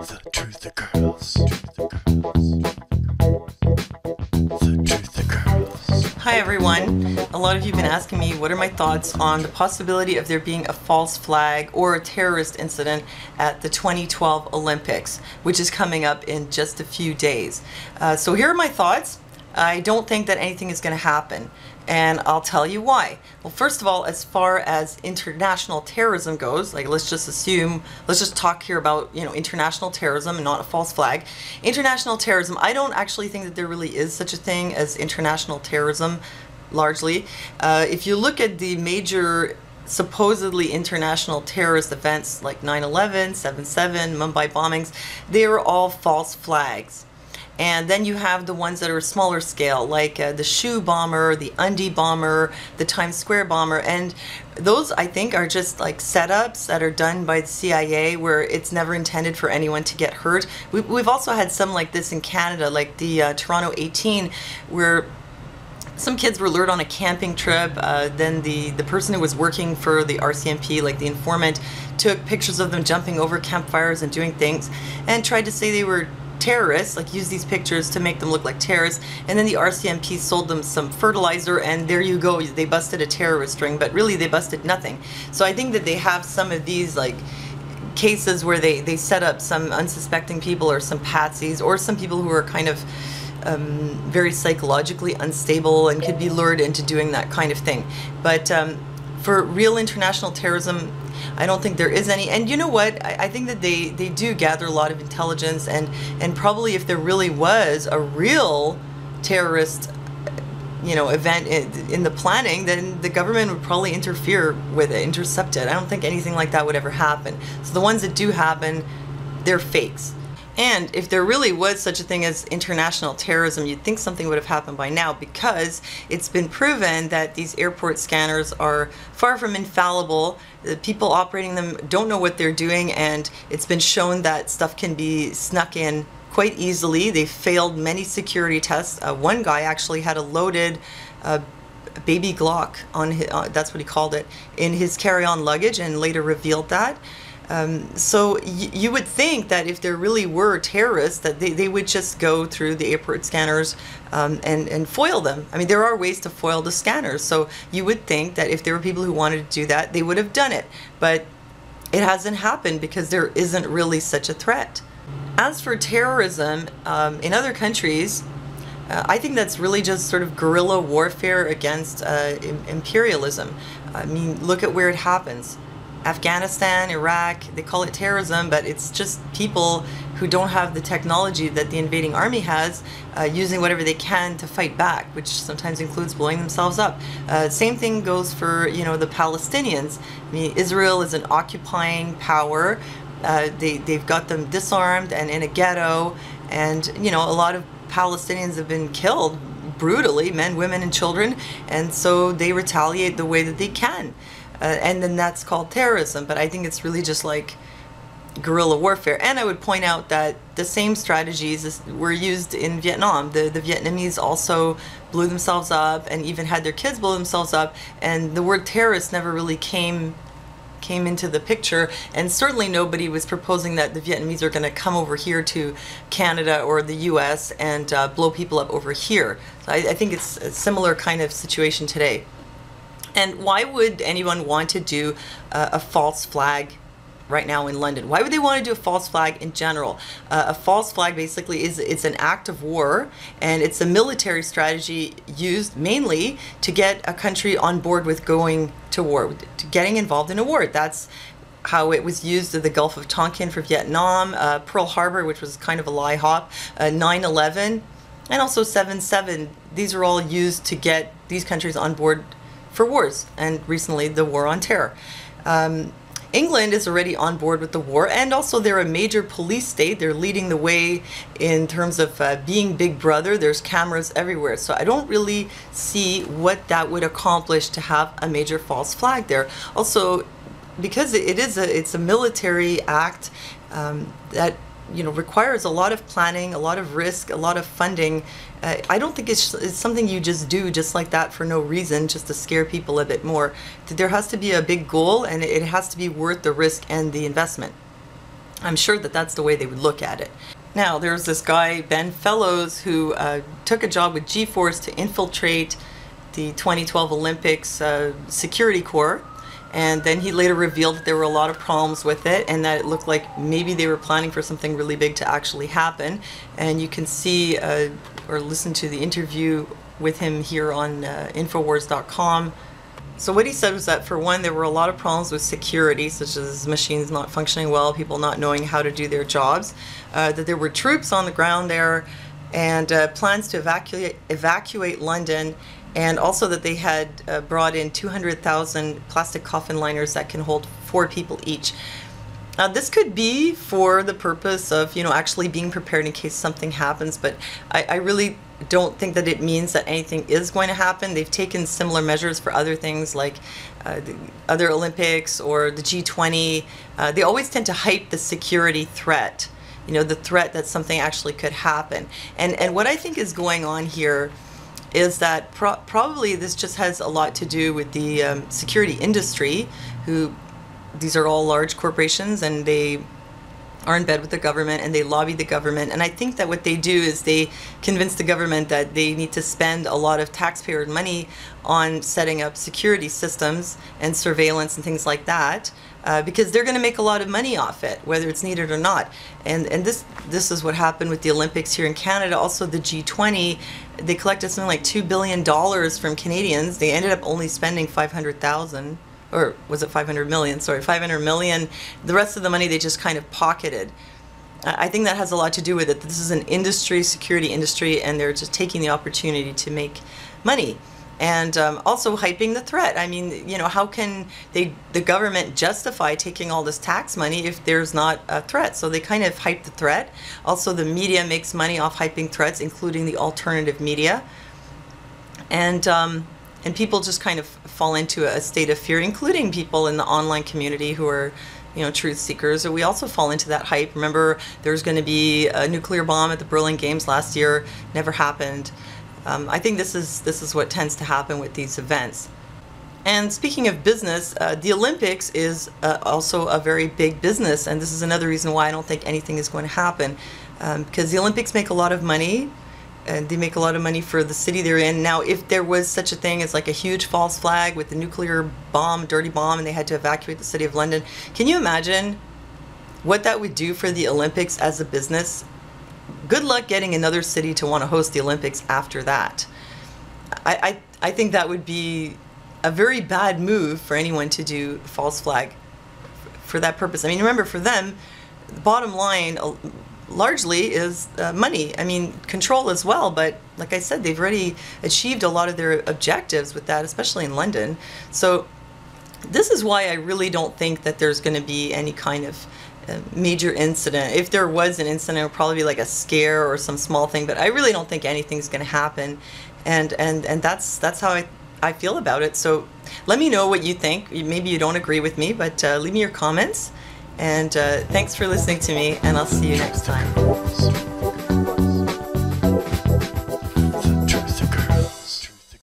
The truth occurs. The truth occurs. Hi everyone. A lot of you have been asking me what are my thoughts on the possibility of there being a false flag or a terrorist incident at the 2012 Olympics, which is coming up in just a few days. So here are my thoughts. I don't think that anything is going to happen, and I'll tell you why. Well, first of all, as far as international terrorism goes, like let's just talk here about, international terrorism and not a false flag. International terrorism, I don't actually think that there really is such a thing as international terrorism, largely. If you look at the major supposedly international terrorist events like 9/11, 7/7, Mumbai bombings, they are all false flags. And then you have the ones that are smaller scale, like the shoe bomber, the Undie bomber, the Times Square bomber, and those I think are just like setups that are done by the CIA where it's never intended for anyone to get hurt. We've also had some like this in Canada, like the Toronto 18, where some kids were lured on a camping trip. Then the person who was working for the RCMP, like the informant, took pictures of them jumping over campfires and doing things and tried to say they were terrorists, like use these pictures to make them look like terrorists, and then the RCMP sold them some fertilizer and there you go, they busted a terrorist ring, but really they busted nothing. So I think that they have some of these like cases where they set up some unsuspecting people or some patsies or some people who are kind of very psychologically unstable and could be lured into doing that kind of thing. But for real international terrorism, I don't think there is any. And you know what? I think that they do gather a lot of intelligence, and probably if there really was a real terrorist event in the planning, then the government would probably interfere with it, intercept it. I don't think anything like that would ever happen. So the ones that do happen, they're fakes. And if there really was such a thing as international terrorism, you'd think something would have happened by now, because it's been proven that these airport scanners are far from infallible. The people operating them don't know what they're doing, and it's been shown that stuff can be snuck in quite easily. They failed many security tests. One guy actually had a loaded baby Glock on his, that's what he called it, in his carry-on luggage, and later revealed that. So you would think that if there really were terrorists, that they would just go through the airport scanners and foil them. I mean, there are ways to foil the scanners, so you would think that if there were people who wanted to do that, they would have done it. But it hasn't happened because there isn't really such a threat. As for terrorism in other countries, I think that's really just sort of guerrilla warfare against imperialism. I mean, look at where it happens. Afghanistan, Iraq, they call it terrorism, but it's just people who don't have the technology that the invading army has, using whatever they can to fight back, which sometimes includes blowing themselves up. Same thing goes for, the Palestinians. I mean, Israel is an occupying power. They've got them disarmed and in a ghetto, and, a lot of Palestinians have been killed brutally, men, women, and children, and so they retaliate the way that they can. And then that's called terrorism, but I think it's really just like guerrilla warfare. And I would point out that the same strategies were used in Vietnam. The Vietnamese also blew themselves up and even had their kids blow themselves up, and the word terrorist never really came into the picture, and certainly nobody was proposing that the Vietnamese are going to come over here to Canada or the US and blow people up over here. So I think it's a similar kind of situation today. And why would anyone want to do a false flag right now in London? Why would they want to do a false flag in general? A false flag basically it's an act of war, and it's a military strategy used mainly to get a country on board with going to war, to getting involved in a war. That's how it was used in the Gulf of Tonkin for Vietnam, Pearl Harbor, which was kind of a lie hop, 9/11, and also 7/7. These are all used to get these countries on board for wars, and recently the war on terror. England is already on board with the war, and also they're a major police state. They're leading the way in terms of being Big Brother. There's cameras everywhere, so I don't really see what that would accomplish to have a major false flag there. Also, because it's a military act that requires a lot of planning, a lot of risk, a lot of funding. I don't think it's something you just do just like that for no reason, just to scare people a bit more. There has to be a big goal, and it has to be worth the risk and the investment. I'm sure that that's the way they would look at it. Now, there's this guy, Ben Fellows, who took a job with G-Force to infiltrate the 2012 Olympics security corps. And then he later revealed that there were a lot of problems with it and that it looked like maybe they were planning for something really big to actually happen. And you can see or listen to the interview with him here on Infowars.com. So what he said was that, for one, there were a lot of problems with security, such as machines not functioning well, people not knowing how to do their jobs, that there were troops on the ground there, and plans to evacuate London, and also that they had brought in 200,000 plastic coffin liners that can hold 4 people each. This could be for the purpose of, actually being prepared in case something happens, but I really don't think that it means that anything is going to happen. They've taken similar measures for other things like the other Olympics or the G20. They always tend to hype the security threat, the threat that something actually could happen. And what I think is going on here is that probably this just has a lot to do with the security industry, these are all large corporations, and they are in bed with the government and they lobby the government. And I think that what they do is they convince the government that they need to spend a lot of taxpayer money on setting up security systems and surveillance and things like that, because they're going to make a lot of money off it, whether it's needed or not. And this is what happened with the Olympics here in Canada. Also the G20, they collected something like $2 billion from Canadians. They ended up only spending 500,000. Or was it 500 million? Sorry, 500 million. The rest of the money they just kind of pocketed. I think that has a lot to do with it. This is an industry, security industry, and they're just taking the opportunity to make money. And also hyping the threat. I mean, how can the government justify taking all this tax money if there's not a threat? So they kind of hype the threat. Also, the media makes money off hyping threats, including the alternative media. And people just kind of fall into a state of fear, including people in the online community who are, truth seekers. We also fall into that hype. Remember, there's going to be a nuclear bomb at the Berlin Games last year. Never happened. I think this is what tends to happen with these events. And speaking of business, the Olympics is also a very big business, and this is another reason why I don't think anything is going to happen, because the Olympics make a lot of money. And they make a lot of money for the city they're in. Now, if there was such a thing as like a huge false flag with a nuclear bomb, dirty bomb, and they had to evacuate the city of London, can you imagine what that would do for the Olympics as a business? Good luck getting another city to want to host the Olympics after that. I think that would be a very bad move for anyone to do a false flag for that purpose. I mean, remember, for them, the bottom line largely is money. I mean, control as well, but like I said, they've already achieved a lot of their objectives with that, especially in London. So this is why I really don't think that there's going to be any kind of major incident. If there was an incident, it would probably be like a scare or some small thing, but I really don't think anything's going to happen. And that's how I feel about it. So let me know what you think. Maybe you don't agree with me, but leave me your comments. And thanks for listening to me, and I'll see you next time.